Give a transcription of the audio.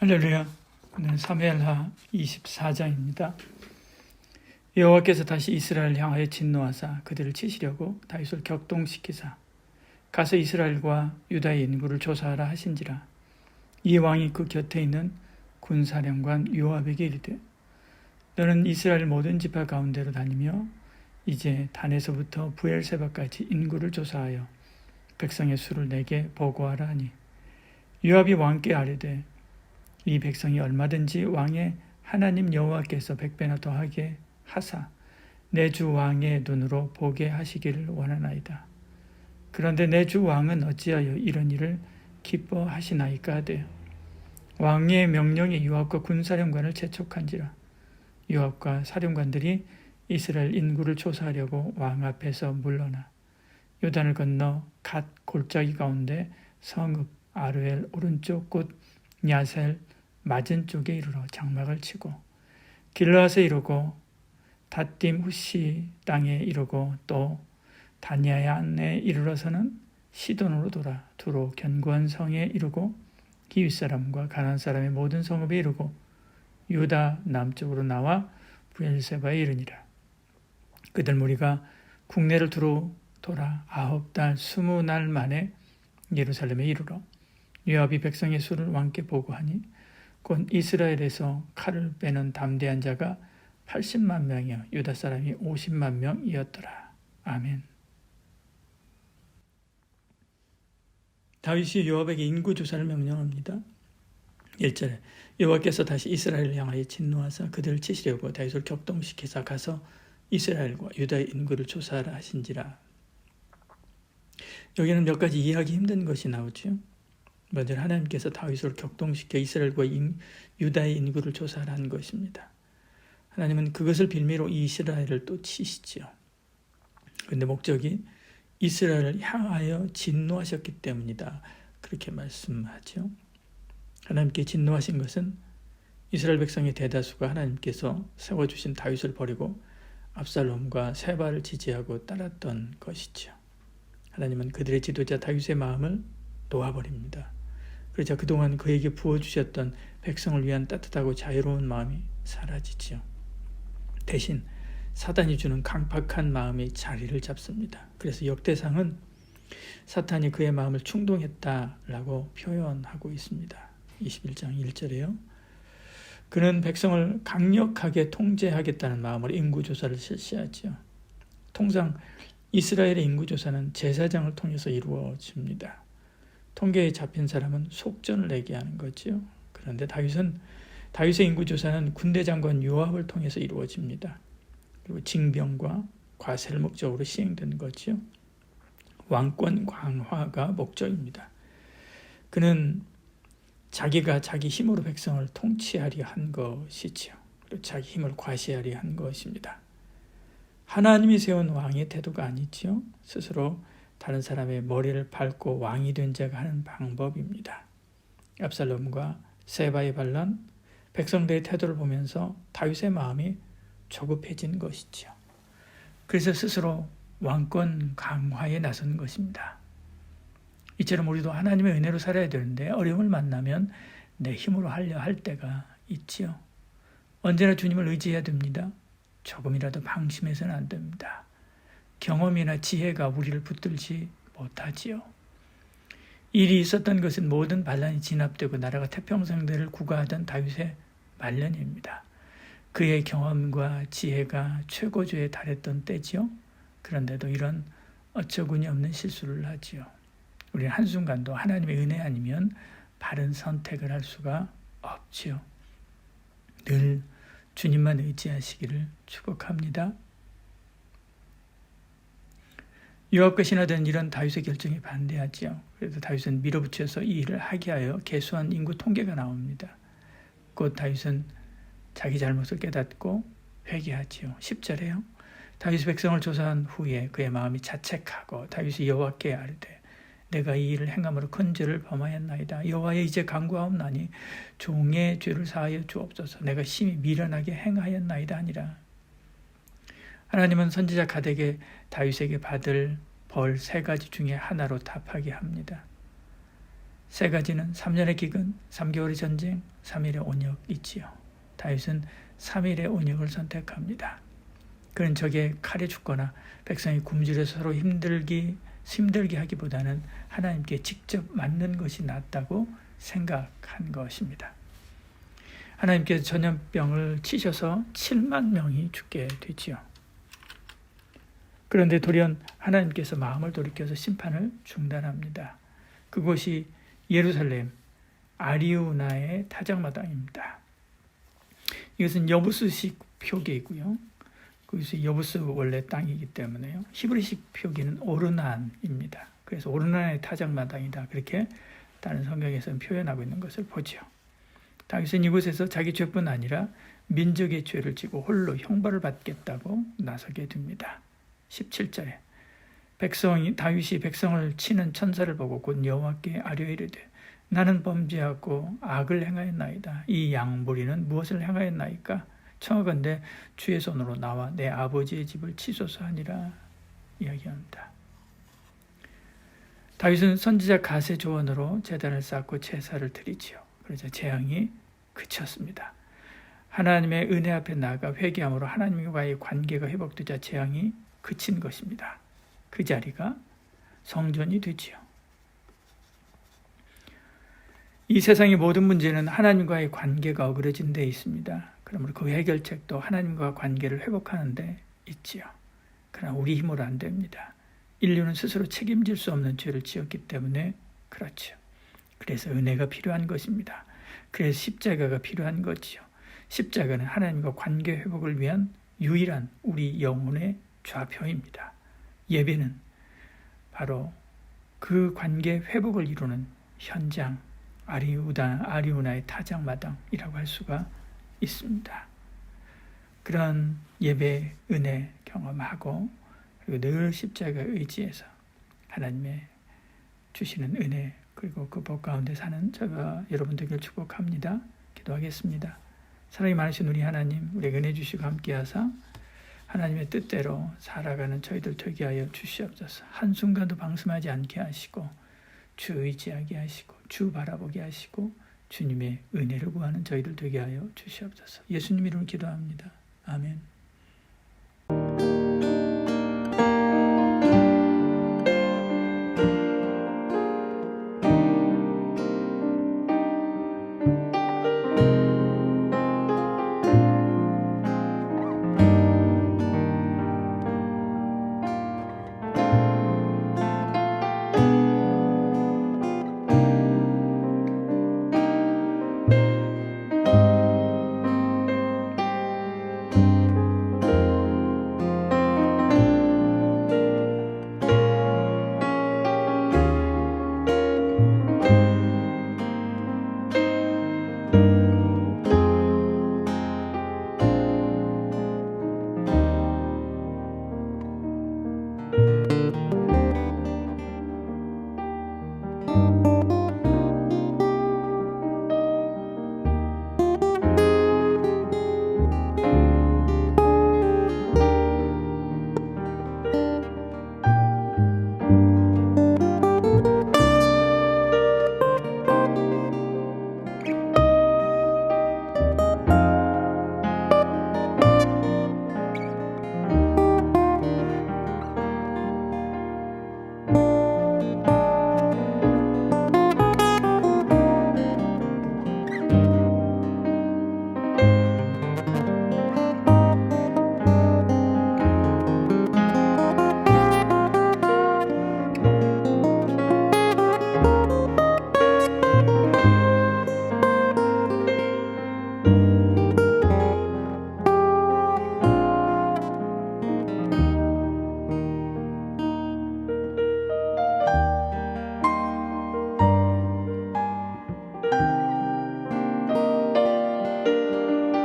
할렐루야. 오늘은 사무엘하 24장입니다. 여호와께서 다시 이스라엘을 향하여 진노하사 그들을 치시려고 다윗을 격동시키사 가서 이스라엘과 유다의 인구를 조사하라 하신지라. 이 왕이 그 곁에 있는 군사령관 요압에게 이르되 너는 이스라엘 모든 지파 가운데로 다니며 이제 단에서부터 브엘세바까지 인구를 조사하여 백성의 수를 내게 보고하라 하니 요압이 왕께 아뢰되 이 백성이 얼마든지 왕의 하나님 여호와께서 100배나 더하게 하사 내 주 왕의 눈으로 보게 하시기를 원하나이다. 그런데 내 주 왕은 어찌하여 이런 일을 기뻐하시나이까 하되 왕의 명령에 요압과 군사령관을 재촉한지라. 요압과 사령관들이 이스라엘 인구를 조사하려고 왕 앞에서 물러나 요단을 건너 갓 골짜기 가운데 성읍 아르엘 오른쪽 곧 야셀 맞은 쪽에 이르러 장막을 치고 길르앗에 이르고 닷딤 후시 땅에 이르고 또 다냐안에 이르러서는 시돈으로 돌아 두로 견고한 성에 이르고 기윗 사람과 가나안 사람의 모든 성읍에 이르고 유다 남쪽으로 나와 브엘세바에 이르니라. 그들 무리가 국내를 두루 돌아 9달 20날 만에 예루살렘에 이르러 요압이 백성의 수를 왕께 보고하니 곧 이스라엘에서 칼을 빼는 담대한 자가 80만 명이요 유다 사람이 50만 명이었더라. 아멘. 다윗이 요압에게 인구조사를 명령합니다. 1절에 여호와께서 다시 이스라엘을 향하여 진노하사 그들을 치시려고 다윗을 격동시키사 가서 이스라엘과 유다의 인구를 조사하라 하신지라. 여기는 몇 가지 이해하기 힘든 것이 나오죠. 먼저 하나님께서 다윗을 격동시켜 이스라엘과 유다의 인구를 조사하라는 것입니다. 하나님은 그것을 빌미로 이스라엘을 또 치시죠. 그런데 목적이 이스라엘을 향하여 진노하셨기 때문이다. 그렇게 말씀하죠. 하나님께 진노하신 것은 이스라엘 백성의 대다수가 하나님께서 세워주신 다윗을 버리고 압살롬과 세바를 지지하고 따랐던 것이죠. 하나님은 그들의 지도자 다윗의 마음을 놓아버립니다. 그러자 그동안 그에게 부어주셨던 백성을 위한 따뜻하고 자유로운 마음이 사라지지요. 대신 사단이 주는 강팍한 마음이 자리를 잡습니다. 그래서 역대상은 사탄이 그의 마음을 충동했다라고 표현하고 있습니다. 21장 1절에요. 그는 백성을 강력하게 통제하겠다는 마음으로 인구조사를 실시하죠. 통상 이스라엘의 인구조사는 제사장을 통해서 이루어집니다. 통계에 잡힌 사람은 속전을 내게 하는 거죠. 그런데 다윗의 인구조사는 군대 장관 요압을 통해서 이루어집니다. 그리고 징병과 과세를 목적으로 시행된 거죠. 왕권 강화가 목적입니다. 그는 자기가 자기 힘으로 백성을 통치하려 한 것이죠. 그리고 자기 힘을 과시하려 한 것입니다. 하나님이 세운 왕의 태도가 아니죠. 스스로 다른 사람의 머리를 밟고 왕이 된 자가 하는 방법입니다. 압살롬과 세바의 반란, 백성들의 태도를 보면서 다윗의 마음이 조급해진 것이죠. 그래서 스스로 왕권 강화에 나선 것입니다. 이처럼 우리도 하나님의 은혜로 살아야 되는데 어려움을 만나면 내 힘으로 하려 할 때가 있지요. 언제나 주님을 의지해야 됩니다. 조금이라도 방심해서는 안 됩니다. 경험이나 지혜가 우리를 붙들지 못하지요. 일이 있었던 것은 모든 반란이 진압되고 나라가 태평성대를 구가하던 다윗의 말년입니다. 그의 경험과 지혜가 최고조에 달했던 때지요. 그런데도 이런 어처구니 없는 실수를 하지요. 우리는 한순간도 하나님의 은혜 아니면 바른 선택을 할 수가 없지요. 늘 주님만 의지하시기를 축복합니다. 요압과 신하들은 이런 다윗의 결정에 반대하지요. 그래서 다윗은 밀어붙여서 이 일을 하게 하여 계수한 인구 통계가 나옵니다. 곧 다윗은 자기 잘못을 깨닫고 회개하지요. 10절에요. 다윗이 백성을 조사한 후에 그의 마음이 자책하고 다윗이 여호와께 아뢰되 내가 이 일을 행함으로 큰 죄를 범하였나이다. 여호와여 이제 간구하옵나니 종의 죄를 사하여 주옵소서. 내가 심히 미련하게 행하였나이다 하니라. 하나님은 선지자 갓에게 다윗에게 받을 벌 3가지 중에 하나로 답하게 합니다. 세 가지는 3년의 기근, 3개월의 전쟁, 3일의 온역이지요. 다윗은 3일의 온역을 선택합니다. 그는 적의 칼에 죽거나 백성이 굶주려서 서로 힘들게 하기보다는 하나님께 직접 맞는 것이 낫다고 생각한 것입니다. 하나님께서 전염병을 치셔서 7만 명이 죽게 되지요. 그런데 돌연 하나님께서 마음을 돌이켜서 심판을 중단합니다. 그곳이 예루살렘 아리우나의 타작마당입니다. 이것은 여부스식 표기이고요. 그것이 여부스 원래 땅이기 때문에요. 히브리식 표기는 오르난입니다. 그래서 오르난의 타작마당이다. 그렇게 다른 성경에서는 표현하고 있는 것을 보죠. 다윗은 이곳에서 자기 죄뿐 아니라 민족의 죄를 지고 홀로 형벌을 받겠다고 나서게 됩니다. 17절에 다윗이 백성을 치는 천사를 보고 곧 여호와께 아뢰 이르되 나는 범죄하고 악을 행하였나이다. 이 양무리는 무엇을 행하였나이까? 청하건대 주의 손으로 나와 내 아버지의 집을 치소서 하니라 이야기합니다. 다윗은 선지자 갓의 조언으로 제단을 쌓고 제사를 드리지요. 그러자 재앙이 그쳤습니다. 하나님의 은혜 앞에 나아가 회개함으로 하나님과의 관계가 회복되자 재앙이 그친 것입니다. 그 자리가 성전이 되지요. 이 세상의 모든 문제는 하나님과의 관계가 어그러진 데 있습니다. 그러므로 그 해결책도 하나님과 관계를 회복하는 데 있지요. 그러나 우리 힘으로 안 됩니다. 인류는 스스로 책임질 수 없는 죄를 지었기 때문에 그렇죠. 그래서 은혜가 필요한 것입니다. 그래서 십자가가 필요한 거지요. 십자가는 하나님과 관계 회복을 위한 유일한 우리 영혼의 좌표입니다. 예배는 바로 그 관계 회복을 이루는 현장, 아리우나의 타작마당이라고 할 수가 있습니다. 그런 예배 은혜 경험하고 그리고 늘 십자가 의지해서 하나님의 주시는 은혜 그리고 그 복 가운데 사는 저와 여러분 되길 축복합니다. 기도하겠습니다. 사랑이 많으신 우리 하나님, 우리에게 은혜 주시고 함께하사 하나님의 뜻대로 살아가는 저희들 되게 하여 주시옵소서. 한순간도 방심하지 않게 하시고 주 의지하게 하시고 주 바라보게 하시고 주님의 은혜를 구하는 저희들 되게 하여 주시옵소서. 예수님 이름으로 기도합니다. 아멘.